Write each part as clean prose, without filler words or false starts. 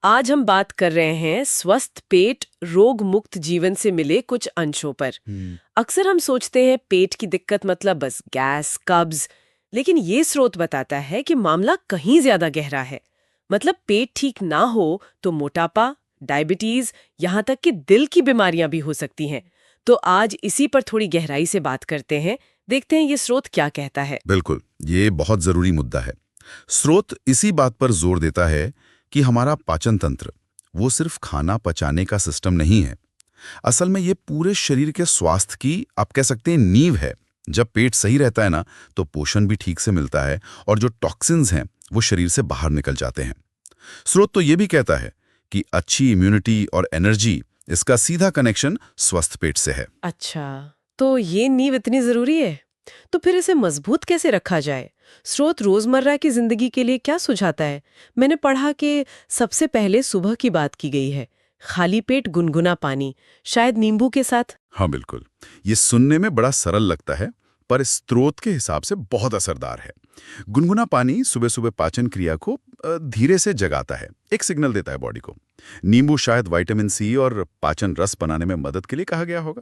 आज हम बात कर रहे हैं स्वस्थ पेट रोग मुक्त जीवन से मिले कुछ अंशों पर। हम्म। अक्सर हम सोचते हैं पेट की दिक्कत मतलब बस गैस कब्ज, लेकिन ये स्रोत बताता है कि मामला कहीं ज्यादा गहरा है। मतलब पेट ठीक ना हो तो मोटापा, डायबिटीज, यहाँ तक कि दिल की बीमारियां भी हो सकती हैं। तो आज इसी पर थोड़ी गहराई से बात करते हैं, देखते हैं ये स्रोत क्या कहता है। बिल्कुल, ये बहुत जरूरी मुद्दा है। स्रोत इसी बात पर जोर देता है कि हमारा पाचन तंत्र वो सिर्फ खाना पचाने का सिस्टम नहीं है। असल में ये पूरे शरीर के स्वास्थ्य की आप कह सकते हैं नींव है। जब पेट सही रहता है ना, तो पोषण भी ठीक से मिलता है और जो टॉक्सिन्स हैं वो शरीर से बाहर निकल जाते हैं। स्रोत तो ये भी कहता है कि अच्छी इम्यूनिटी और एनर्जी, इसका सीधा कनेक्शन स्वस्थ पेट से है। अच्छा, तो ये नींव इतनी जरूरी है। तो फिर इसे मजबूत कैसे रखा जाए? स्रोत रोजमर्रा की जिंदगी के लिए क्या सुझाता है? मैंने पढ़ा कि सबसे पहले सुबह की बात की गई है। खाली पेट गुनगुना पानी, शायद नींबू के साथ। हाँ बिल्कुल, ये सुनने में बड़ा सरल लगता है, पर स्रोत के हिसाब से बहुत असरदार है। गुनगुना पानी सुबह सुबह पाचन क्रिया को धीरे से जगाता है, एक सिग्नल देता है बॉडी को। नींबू शायद विटामिन सी और पाचन रस बनाने में मदद के लिए कहा गया होगा।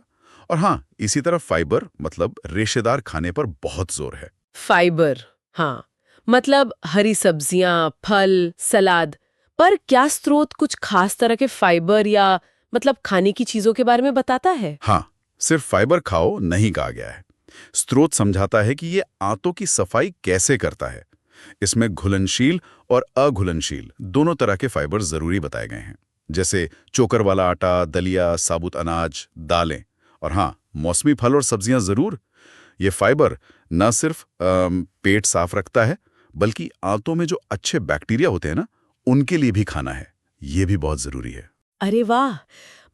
और हाँ, इसी तरह फाइबर मतलब रेशेदार खाने पर बहुत जोर है। फाइबर, हाँ, मतलब हरी सब्जियां, फल, सलाद। पर क्या स्रोत कुछ खास तरह के फाइबर या मतलब खाने की चीजों के बारे में बताता है? हाँ, सिर्फ फाइबर खाओ नहीं कहा गया है। स्रोत समझाता है कि ये आंतों की सफाई कैसे करता है। इसमें घुलनशील और अघुलनशील दोनों तरह के फाइबर जरूरी बताए गए हैं, जैसे चोकर वाला आटा, दलिया, साबुत अनाज, दालें। और हाँ, मौसमी फल और सब्जियां जरूर। ये फाइबर न सिर्फ पेट साफ रखता है, बल्कि आंतों में जो अच्छे बैक्टीरिया होते हैं ना, उनके लिए भी खाना है। ये भी बहुत जरूरी है। अरे वाह!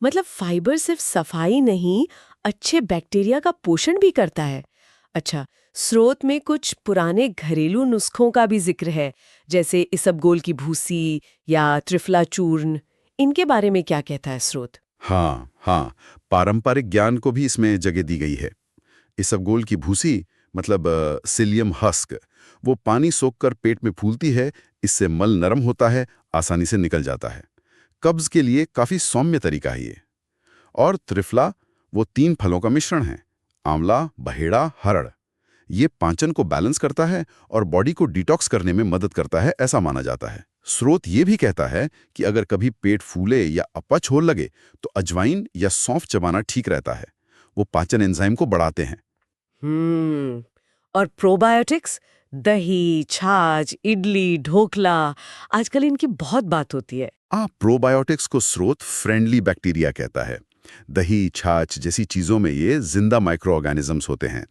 मतलब फाइबर सिर्फ सफाई नहीं, अच्छे बैक्टीरिया का पोषण भी करता है। अच्छा, स्रोत में कुछ पुराने घरेलू नुस्खों का भी जिक्र है, जैसे इसबगोल की भूसी या त्रिफला चूर्ण। इनके बारे में क्या कहता है स्रोत? हाँ हाँ, पारंपरिक ज्ञान को भी इसमें जगह दी गई है। इसबगोल की भूसी मतलब सिलियम हस्क, वो पानी सोखकर पेट में फूलती है। इससे मल नरम होता है, आसानी से निकल जाता है। कब्ज के लिए काफी सौम्य तरीका है ये। और त्रिफला, वो 3 फलों का मिश्रण है, आंवला, बहेड़ा, हरड़। ये पाचन को बैलेंस करता है और बॉडी को डिटॉक्स करने में मदद करता है, ऐसा माना जाता है। स्रोत ये भी कहता है कि अगर कभी पेट फूले या अपच हो लगे, तो अजवाइन या सौंफ चबाना ठीक रहता है। वो पाचन एंजाइम को बढ़ाते हैं। हम्म। और प्रोबायोटिक्स, दही, छाछ, इडली, ढोकला, आजकल इनकी बहुत बात होती है। प्रोबायोटिक्स को स्रोत फ्रेंडली बैक्टीरिया कहता है। दही, छाछ जैसी चीजों में ये जिंदा माइक्रो ऑर्गेनिजम्स होते हैं।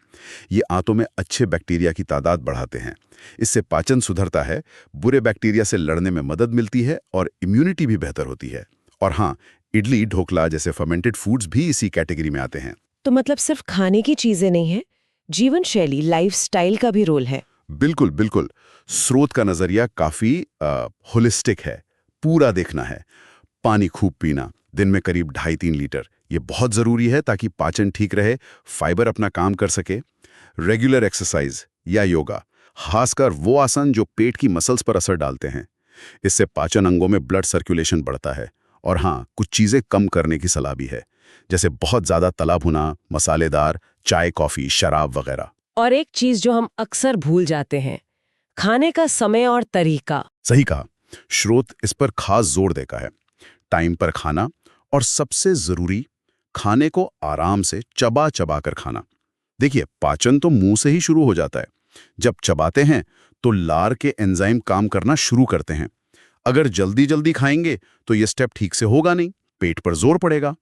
ये आंतों में अच्छे बैक्टीरिया की तादाद बढ़ाते हैं। इससे पाचन सुधरता है, बुरे बैक्टीरिया से लड़ने में मदद मिलती है और इम्यूनिटी भी बेहतर होती है। और हाँ, इडली, ढोकला जैसे फर्मेंटेड फूड्स भी इसी कैटेगरी में आते हैं। तो मतलब सिर्फ खाने की चीजें नहीं है, जीवन शैली, लाइफस्टाइल का भी रोल है। बिल्कुल बिल्कुल, स्रोत का नजरिया काफी होलिस्टिक है। पूरा देखना है। पानी खूब पीना, दिन में करीब 2.5-3 लीटर, ये बहुत जरूरी है ताकि पाचन ठीक रहे, फाइबर अपना काम कर सके। रेगुलर एक्सरसाइज या योगा, खासकर वो आसन जो पेट की मसल्स पर असर डालते हैं। इससे पाचन अंगों में ब्लड सर्कुलेशन बढ़ता है। और हाँ, कुछ चीजें कम करने की सलाह भी है, जैसे बहुत ज्यादा तला भुना, मसालेदार, चाय, कॉफी, शराब वगैरह। और एक चीज जो हम अक्सर भूल जाते हैं, खाने का समय और तरीका। सही कहा, स्रोत इस पर खास जोर देता है। टाइम पर खाना, और सबसे जरूरी, खाने को आराम से चबा चबा कर खाना। देखिए, पाचन तो मुंह से ही शुरू हो जाता है। जब चबाते हैं तो लार के एंजाइम काम करना शुरू करते हैं। अगर जल्दी जल्दी खाएंगे तो ये स्टेप ठीक से होगा नहीं, पेट पर जोर पड़ेगा।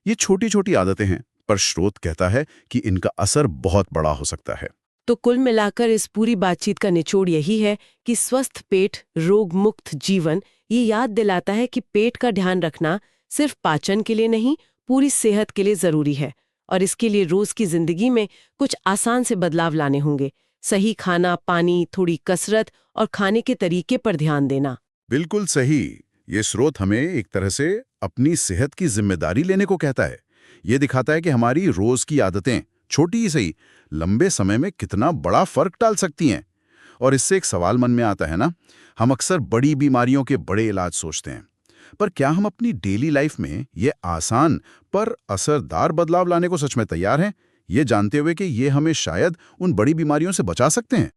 ये छोटी छोटी आदतें हैं, पर स्रोत कहता है कि इनका असर बहुत बड़ा हो सकता है। तो कुल मिलाकर इस पूरी बातचीत का निचोड़ यही है कि स्वस्थ पेट रोग मुक्त जीवन ये याद दिलाता है कि पेट का ध्यान रखना सिर्फ पाचन के लिए नहीं, पूरी सेहत के लिए जरूरी है। और इसके लिए रोज की जिंदगी में कुछ आसान से बदलाव लाने होंगे। सही खाना, पानी, थोड़ी कसरत और खाने के तरीके पर ध्यान देना। बिल्कुल सही। ये स्रोत हमें एक तरह से अपनी सेहत की जिम्मेदारी लेने को कहता है। ये दिखाता है कि हमारी रोज की आदतें, छोटी ही सही, लंबे समय में कितना बड़ा फर्क डाल सकती हैं। और इससे एक सवाल मन में आता है ना, हम अक्सर बड़ी बीमारियों के बड़े इलाज सोचते हैं, पर क्या हम अपनी डेली लाइफ में ये आसान पर असरदार बदलाव लाने को सच में तैयार हैं, ये जानते हुए कि ये हमें शायद उन बड़ी बीमारियों से बचा सकते हैं?